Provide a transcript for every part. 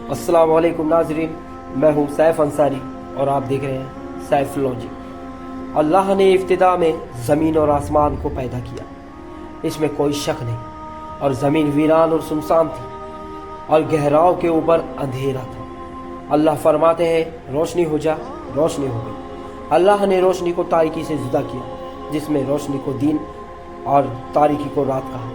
अस्सलाम वालेकुम नाजरीन, मैं हूँ सैफ अंसारी और आप देख रहे हैं सैफ लॉजिक। अल्लाह ने इब्तिदा में ज़मीन और आसमान को पैदा किया, इसमें कोई शक नहीं। और ज़मीन वीरान और सुनसान थी और गहराव के ऊपर अंधेरा था। अल्लाह फरमाते हैं रोशनी हो जा, रोशनी हो गई। अल्लाह ने रोशनी को तारीकी से जुदा किया, जिसमें रोशनी को दिन और तारीकी को रात कहा।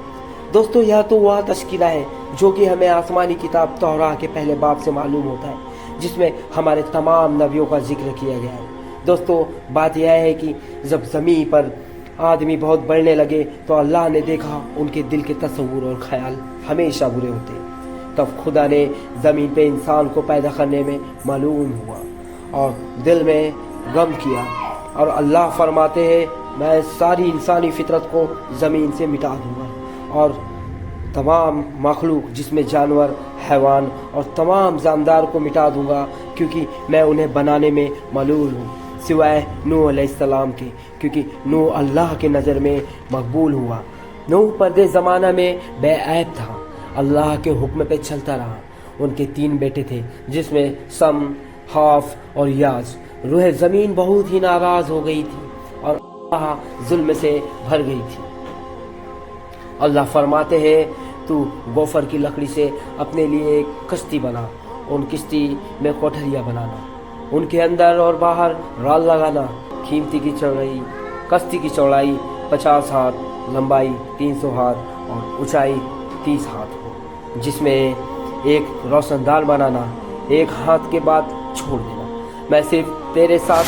दोस्तों, यह तो वह तस्कीरा है जो कि हमें आसमानी किताब तौराह के पहले बाब से मालूम होता है, जिसमें हमारे तमाम नबियों का जिक्र किया गया है। दोस्तों, बात यह है कि जब ज़मीन पर आदमी बहुत बढ़ने लगे तो अल्लाह ने देखा उनके दिल के तस्वुर और ख्याल हमेशा बुरे होते हैं। तब खुदा ने ज़मीन पे इंसान को पैदा करने में मालूम हुआ और दिल में गम किया। और अल्लाह फरमाते हैं मैं सारी इंसानी फितरत को ज़मीन से मिटा दूंगा और तमाम मखलूक जिसमें जानवर, हैवान और तमाम जानदार को मिटा दूंगा, क्योंकि मैं उन्हें बनाने में मलूल हूँ, सिवाय नूह अलैहिस्सलाम के, क्योंकि नूह अल्लाह के नज़र में मकबूल हुआ। नूह पर्दे ज़माना में बेऐब था, अल्लाह के हुक्म पे चलता रहा। उनके 3 बेटे थे, जिसमें सम, हाफ और याज। रूह ज़मीन बहुत ही नाराज़ हो गई थी और अल्लाह जुल्म से भर गई थी। अल्लाह फरमाते हैं तू गोफर की लकड़ी से अपने लिए एक कश्ती बना, उन किश्ती में कोठरियाँ बनाना, उनके अंदर और बाहर राल लगाना। कीमती की चौड़ाई, कश्ती की चौड़ाई 50 हाथ, लंबाई 300 हाथ और ऊंचाई 30 हाथ हो, जिसमें एक रोशनदान बनाना, एक हाथ के बाद छोड़ देना। मैं सिर्फ तेरे साथ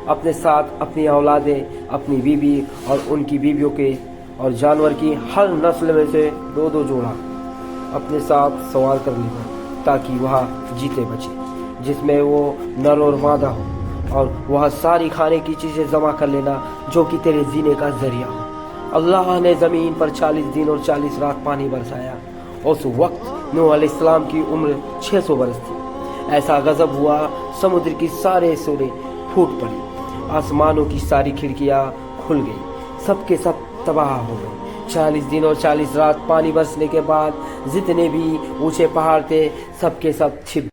अपने साथ अपनी औलादें, अपनी बीबी और उनकी बीवियों के और जानवर की हर नस्ल में से 2-2 जोड़ा अपने साथ सवार कर लेना, ताकि वह जीते बचे, जिसमें वो नर और मादा हो। और वह सारी खाने की चीज़ें जमा कर लेना जो कि तेरे जीने का जरिया हो। अल्लाह ने ज़मीन पर 40 दिन और 40 रात पानी बरसाया। उस वक्त नूह अलैहिस्सलाम की उम्र 600 बरस थी। ऐसा गजब हुआ, समुद्र की सारे सोरे फूट पड़ी, आसमानों की सारी खिड़कियाँ खुल गई, सब के सब तबाह हो गए। 40 दिन और 40 रात पानी बरसने के बाद जितने भी ऊंचे पहाड़ थे, सब के सब छिप